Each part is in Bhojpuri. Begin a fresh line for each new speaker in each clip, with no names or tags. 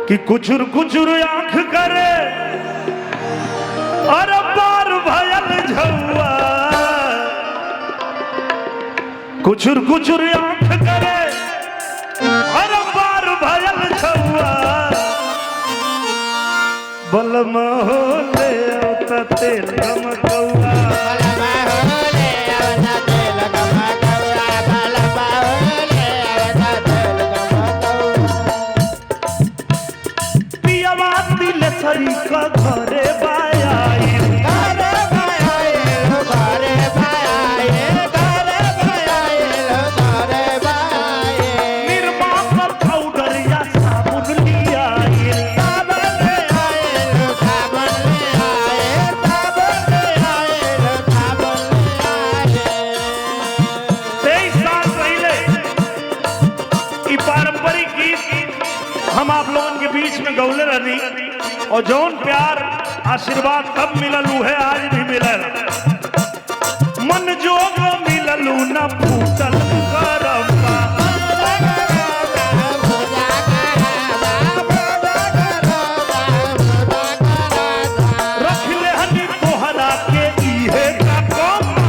कि कुचुर कुचुर आंख करे अरे बार भयल झौआ, कुचुर कुचुर आंख करे अरे बार भयल झौआ, बलम होले अवता तेल गमकौआ, सरी का घरे बायाई घरे बायाई घरे बायाई घरे बायाई घरे बायाई निर्मा का पाउडर या साबुन लिया साबुन ले आए साबुन ले आए साबुन ले आए साबुन ले आए। 23 साल पहले ये पारंपरिक गीत हम आप लोगों के बीच में गौले रहनी और जौन प्यार आशीर्वाद कब मिललू है आज भी मिलल, मन जोग मिललू न फूटल करम्बा, रख ले हनी तोहरा के इहे का कौमा,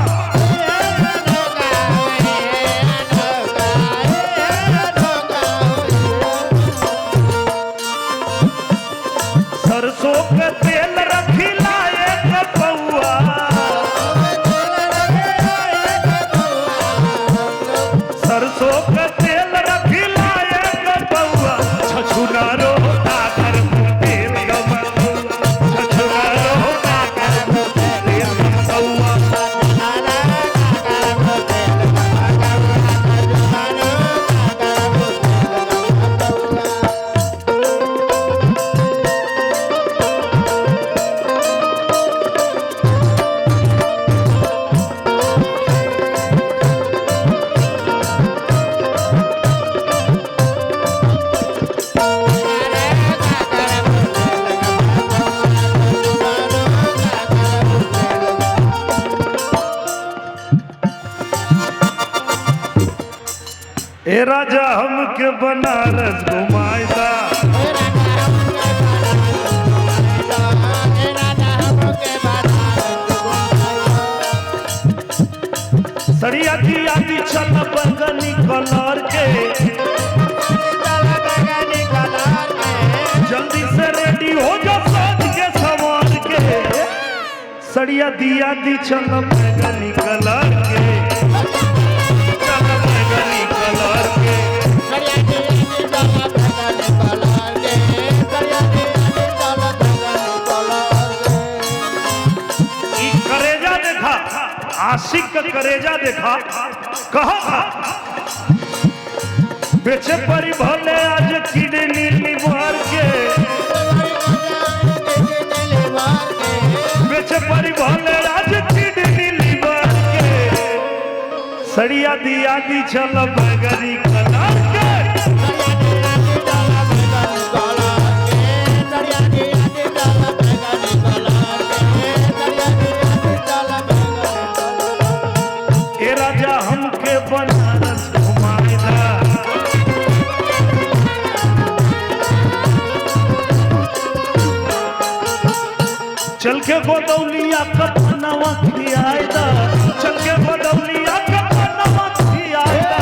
सरसों के तेल रखी लाए कपौआ, सरसों के तेल रखी लाए कपौआ, छछुना रोता कर तेल गमकौआ, छछुना रोता कर तेल गमकौआ, ए राजा हमके बनारस घुमाएगा, सड़िया की आदि चल बगनी कलर के, जल्दी से रेडी हो जा सज के सवार के, सड़िया दिया दी चल बगनी कलर के, चल बगनी कलर के, करेजा देखा आशिक का करेजा देखा कहा था बेचे परी भले आज किडनी लिवर के, बेचे परी भले आज किडनी लिवर के, सड़िया दिया दी चल बगरी कलर के, ए राजा हमके बनारस घुमाएगा, चल के गोदौलिया कपनवा खियाएगा, चल के गोदौलिया कपनवा खियाएगा,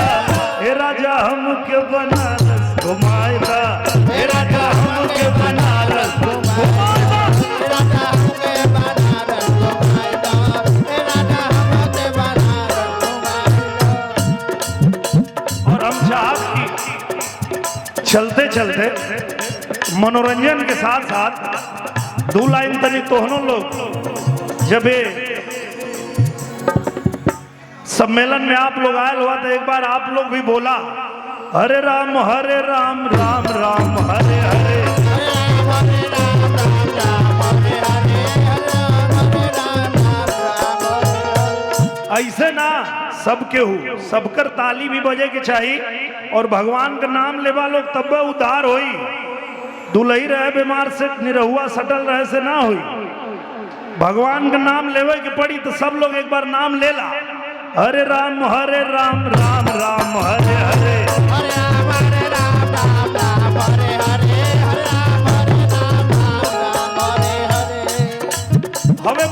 ए राजा हमके बनारस घुमाएगा, ए राजा हमके बनारस घुमाएगा, और हम चाहते चलते चलते मनोरंजन के साथ साथ 2 लाइन तनी तोहनों लोग जब सम्मेलन में आप लोग आए हुआ तो एक बार आप लोग भी बोला हरे राम राम राम हरे हरे, ऐसे ना सबके हो सबकर ताली भी बजे के चाहिए और भगवान का नाम लेवा लोग तब उद्धार होई, दुलही रहे बीमार से निरहुआ सटल रहे से ना हुई, भगवान का नाम लेवे के पड़ी तो सब लोग एक बार नाम ले ला, हरे राम राम राम हरे हरे,
हरे राम राम राम हरे हरे, हरे राम
हवे